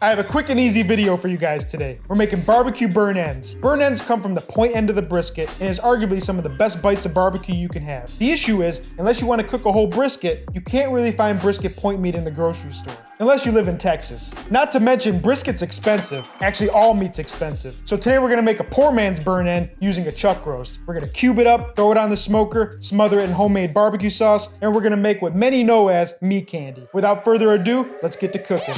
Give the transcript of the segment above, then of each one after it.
I have a quick and easy video for you guys today. We're making barbecue burn ends. Burn ends come from the point end of the brisket and is arguably some of the best bites of barbecue you can have. The issue is, unless you want to cook a whole brisket, you can't really find brisket point meat in the grocery store. Unless you live in Texas. Not to mention, brisket's expensive. Actually, all meat's expensive. So today we're gonna make a poor man's burn end using a chuck roast. We're gonna cube it up, throw it on the smoker, smother it in homemade barbecue sauce, and we're gonna make what many know as meat candy. Without further ado, let's get to cooking.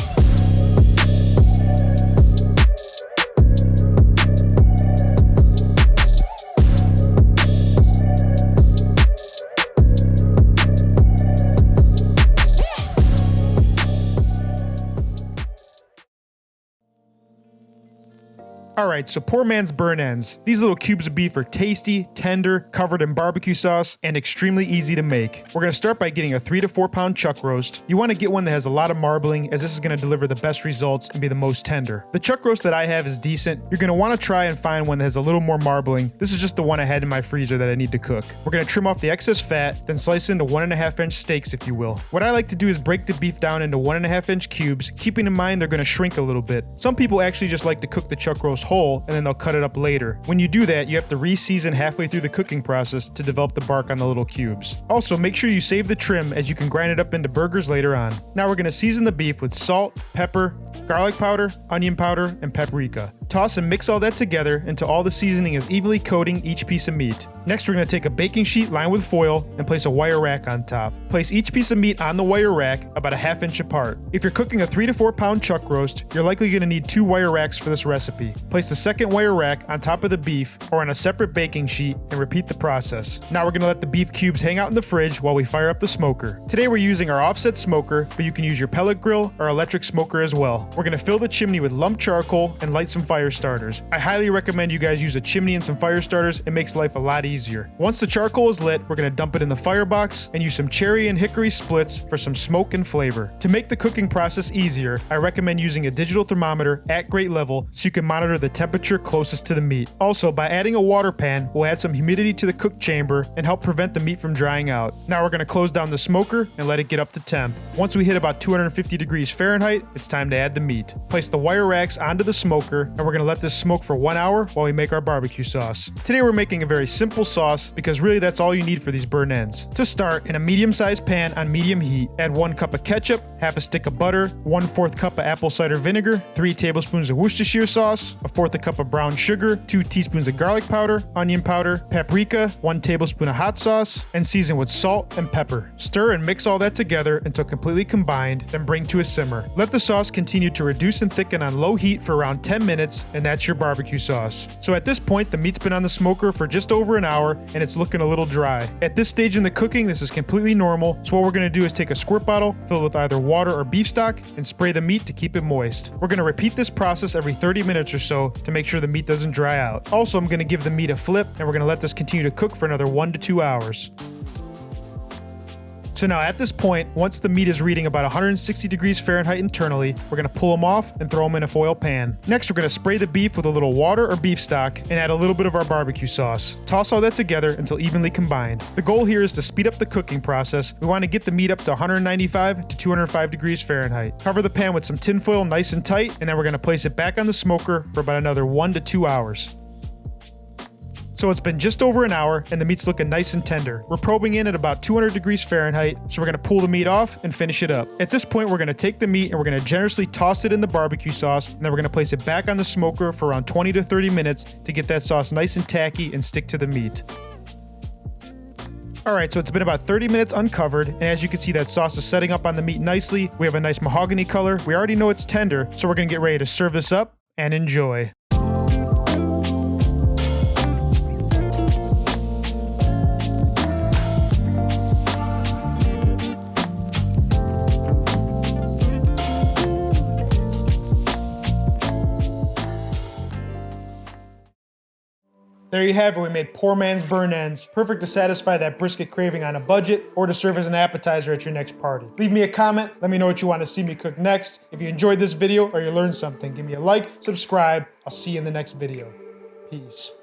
Alright, so poor man's burn ends. These little cubes of beef are tasty, tender, covered in barbecue sauce, and extremely easy to make. We're going to start by getting a 3 to 4 pound chuck roast. You want to get one that has a lot of marbling, as this is going to deliver the best results and be the most tender. The chuck roast that I have is decent. You're going to want to try and find one that has a little more marbling. This is just the one I had in my freezer that I need to cook. We're going to trim off the excess fat, then slice into 1.5 inch steaks if you will. What I like to do is break the beef down into 1.5 inch cubes, keeping in mind they're going to shrink a little bit. Some people actually just like to cook the chuck roast whole and then they'll cut it up later. When you do that, you have to re-season halfway through the cooking process to develop the bark on the little cubes. Also, make sure you save the trim as you can grind it up into burgers later on. Now we're going to season the beef with salt, pepper, garlic powder, onion powder, and paprika. Toss and mix all that together until all the seasoning is evenly coating each piece of meat. Next, we're going to take a baking sheet lined with foil and place a wire rack on top. Place each piece of meat on the wire rack about 1/2 inch apart. If you're cooking a 3 to 4 pound chuck roast, you're likely going to need 2 wire racks for this recipe. Place the second wire rack on top of the beef or on a separate baking sheet and repeat the process. Now we're going to let the beef cubes hang out in the fridge while we fire up the smoker. Today we're using our offset smoker, but you can use your pellet grill or electric smoker as well. We're going to fill the chimney with lumped charcoal and light some fire starters. I highly recommend you guys use a chimney and some fire starters. It makes life a lot easier. Once the charcoal is lit, we're going to dump it in the firebox and use some cherry and hickory splits for some smoke and flavor. To make the cooking process easier, I recommend using a digital thermometer at grate level so you can monitor the temperature closest to the meat. Also, by adding a water pan, we'll add some humidity to the cook chamber and help prevent the meat from drying out. Now we're going to close down the smoker and let it get up to temp. Once we hit about 250 degrees Fahrenheit, it's time to add the meat. Place the wire racks onto the smoker and we're going to let this smoke for 1 hour while we make our barbecue sauce. Today we're making a very simple sauce because really that's all you need for these burn ends. To start, in a medium-sized pan on medium heat, add 1 cup of ketchup, half a stick of butter, 1/4 cup of apple cider vinegar, 3 tablespoons of Worcestershire sauce, 1/4 cup of brown sugar, 2 teaspoons of garlic powder, onion powder, paprika, 1 tablespoon of hot sauce, and season with salt and pepper. Stir and mix all that together until completely combined, then bring to a simmer. Let the sauce continue to reduce and thicken on low heat for around 10 minutes, and that's your barbecue sauce. So at this point, the meat's been on the smoker for just over an hour, and it's looking a little dry. At this stage in the cooking, this is completely normal, so what we're going to do is take a squirt bottle filled with either water or beef stock and spray the meat to keep it moist. We're going to repeat this process every 30 minutes or so to make sure the meat doesn't dry out. Also, I'm going to give the meat a flip, and we're going to let this continue to cook for another 1 to 2 hours. So now at this point, once the meat is reading about 160 degrees Fahrenheit internally, we're going to pull them off and throw them in a foil pan. Next, we're going to spray the beef with a little water or beef stock and add a little bit of our barbecue sauce. Toss all that together until evenly combined. The goal here is to speed up the cooking process. We want to get the meat up to 195 to 205 degrees Fahrenheit. Cover the pan with some tin foil nice and tight, and then we're going to place it back on the smoker for about another 1 to 2 hours. So it's been just over an hour and the meat's looking nice and tender. We're probing in at about 200 degrees Fahrenheit, so we're going to pull the meat off and finish it up. At this point, we're going to take the meat and we're going to generously toss it in the barbecue sauce, and then we're going to place it back on the smoker for around 20 to 30 minutes to get that sauce nice and tacky and stick to the meat. Alright, so it's been about 30 minutes uncovered, and as you can see, that sauce is setting up on the meat nicely. We have a nice mahogany color. We already know it's tender, so we're going to get ready to serve this up and enjoy. There you have it, we made poor man's burn ends. Perfect to satisfy that brisket craving on a budget or to serve as an appetizer at your next party. Leave me a comment, let me know what you want to see me cook next. If you enjoyed this video or you learned something, give me a like, subscribe. I'll see you in the next video. Peace.